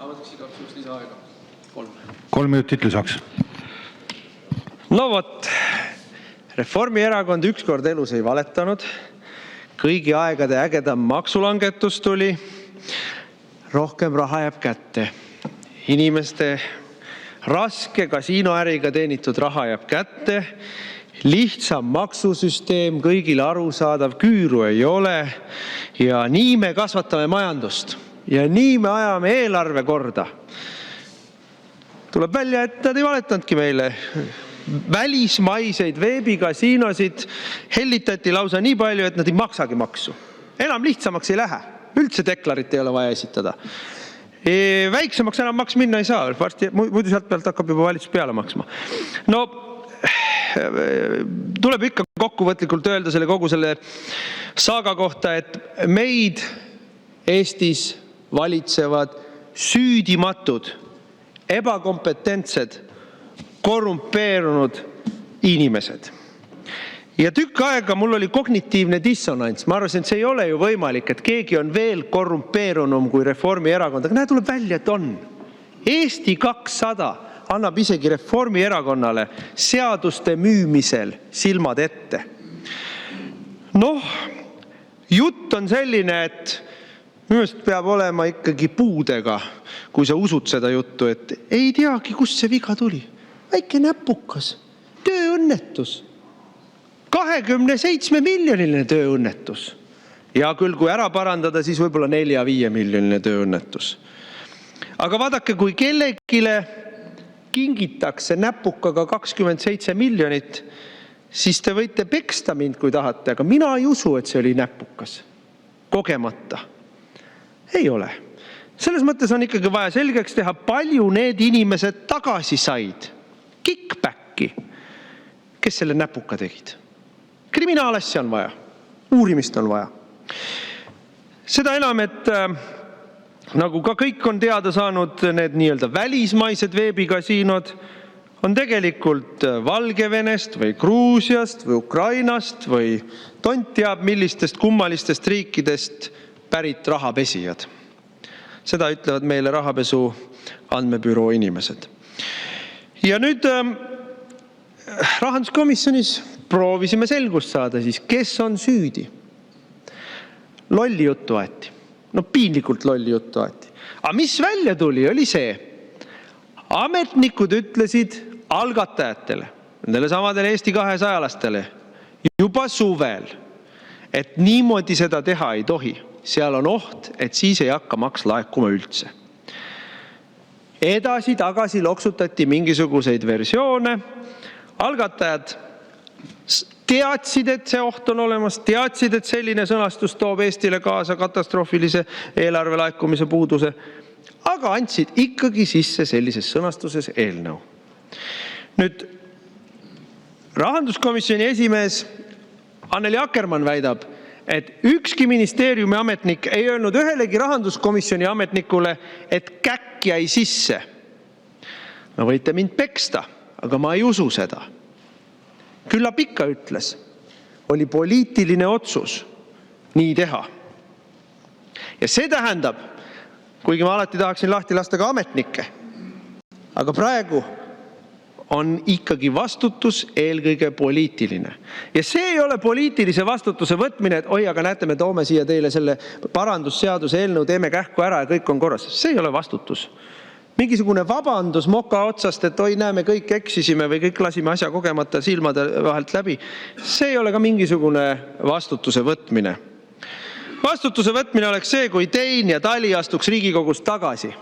Võtaks igaks juhuks lisaaega. 3 minutit lisaks. No vot, Reformierakond ükskord elus ei valetanud. Kõigi aegade ägedam maksulangetus tuli. Rohkem raha jääb kätte. Inimeste raske kasiinoäriga teenitud raha jääb kätte. Lihtsam maksusüsteem, kõigile arusaadav, küüru ei ole. Ja nii me kasvatame majandust. Ja nii me ajame eelarve korda. Tuleb välja, et nad ei valetanudki meile. Välismaiseid veebikasiinosid hellitati lausa nii palju, et nad ei maksagi maksu. Enam lihtsamaks ei lähe. Üldse deklarit ei ole vaja esitada. Väiksemaks enam maks minna ei saa. Muidu sealt pealt hakkab juba valitsus peale maksma. No, tuleb ikka kokkuvõtlikult öelda kogu selle saaga kohta, et meid Eestis valitsevad süüdimatud, ebakompetentsed, korrumpeerunud inimesed. Ja tükk aega mul oli kognitiivne dissonants. Ma arvasin, et see ei ole ju võimalik, et keegi on veel korrumpeerunum kui Reformierakond. Aga tuleb välja, et on. Eesti 200 annab isegi Reformierakonnale seaduste müümisel silmad ette. Noh, jutt on selline, et minu peab olema ikkagi puudega, kui sa usud seda juttu, et ei teagi, kust see viga tuli. Väike näpukas, tööõnnetus. 27 miljoniline tööõnnetus. Ja küll, kui ära parandada, siis võib-olla 4-5 miljoniline tööõnnetus. Aga vaadake, kui kellegile kingitakse näpukaga 27 miljonit, siis te võite peksta mind, kui tahate, aga mina ei usu, et see oli näpukas. Kogemata. Ei ole. Selles mõttes on ikkagi vaja selgeks teha, palju need inimesed tagasi said. Kickbacki. Kes selle näpuka tegid? Kriminaalasja on vaja. Uurimist on vaja. Seda enam, et nagu ka kõik on teada saanud, need nii-öelda välismaised veebikasiinod on tegelikult Valgevenest või Gruusiast või Ukrainast või tont teab millistest kummalistest riikidest pärit rahapesijad. Seda ütlevad meile rahapesu andmebüroo inimesed. Ja nüüd rahanduskomisjonis proovisime selgust saada siis, kes on süüdi. Lolli juttu aeti. No piinlikult lolli juttu aeti. Aga mis välja tuli, oli see. Ametnikud ütlesid algatajatele, nendele samadele Eesti 200-lastele juba suvel, et niimoodi seda teha ei tohi. Seal on oht, et siis ei hakka maks laekuma üldse. Edasi-tagasi loksutati mingisuguseid versioone. Algatajad teadsid, et see oht on olemas, teadsid, et selline sõnastus toob Eestile kaasa katastroofilise eelarve laekumise puuduse, aga andsid ikkagi sisse sellises sõnastuses eelnõu. Nüüd, rahanduskomisjoni esimees Anneli Akkermann väidab, et ükski ministeeriumi ametnik ei öelnud ühelegi rahanduskomisjoni ametnikule, et käkk jäi sisse. No võite mind peksta, aga ma ei usu seda. Küllap ikka ütles, oli poliitiline otsus nii teha. Ja see tähendab, kuigi ma alati tahaksin lahti lasta ka ametnikke, aga praegu on ikkagi vastutus eelkõige poliitiline. Ja see ei ole poliitilise vastutuse võtmine, et oi, aga näete, me toome siia teile selle parandusseaduse eelnõu, teeme kähku ära ja kõik on korras. See ei ole vastutus. Mingisugune vabandus moka otsast, et oi, näeme, kõik eksisime või kõik lasime asja kogemata silmade vahelt läbi. See ei ole ka mingisugune vastutuse võtmine. Vastutuse võtmine oleks see, kui Tein ja Tali astuks Riigikogust tagasi.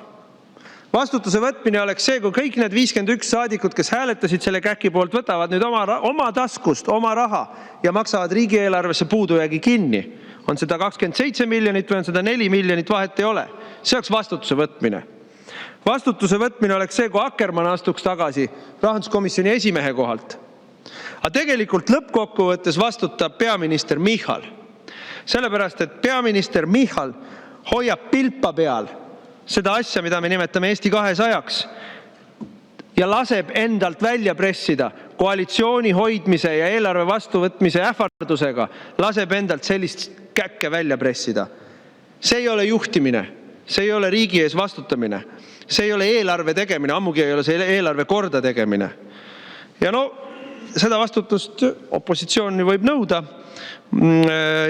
Vastutuse võtmine oleks see, kui kõik need 51 saadikud, kes hääletasid selle käki poolt, võtavad nüüd oma taskust, oma raha ja maksavad riigieelarvesse puudujäägi kinni. On seda 27 miljonit või on seda 4 miljonit, vahet ei ole. See oleks vastutuse võtmine. Vastutuse võtmine oleks see, kui Akkermann astuks tagasi rahanduskomisjoni esimehe kohalt. Aga tegelikult lõppkokkuvõttes vastutab peaminister Michal. Sellepärast, et peaminister Michal hoiab pilpa peal seda asja, mida me nimetame Eesti 200-ks ja laseb endalt välja pressida koalitsiooni hoidmise ja eelarve vastuvõtmise ähvardusega, laseb endalt sellist käkke välja pressida. See ei ole juhtimine. See ei ole riigi ees vastutamine. See ei ole eelarve tegemine, ammugi ei ole see eelarve korda tegemine. Ja no, seda vastutust opositsioon võib nõuda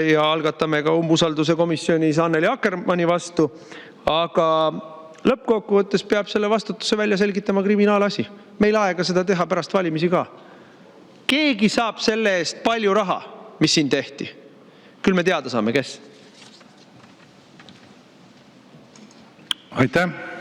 ja algatame ka umbusalduse komisjonis Annely Akkermanni vastu, aga lõppkokkuvõttes peab selle vastutuse välja selgitama kriminaalasi. Meil aega seda teha pärast valimisi ka. Keegi saab selle eest palju raha, mis siin tehti. Küll me teada saame, kes. Aitäh!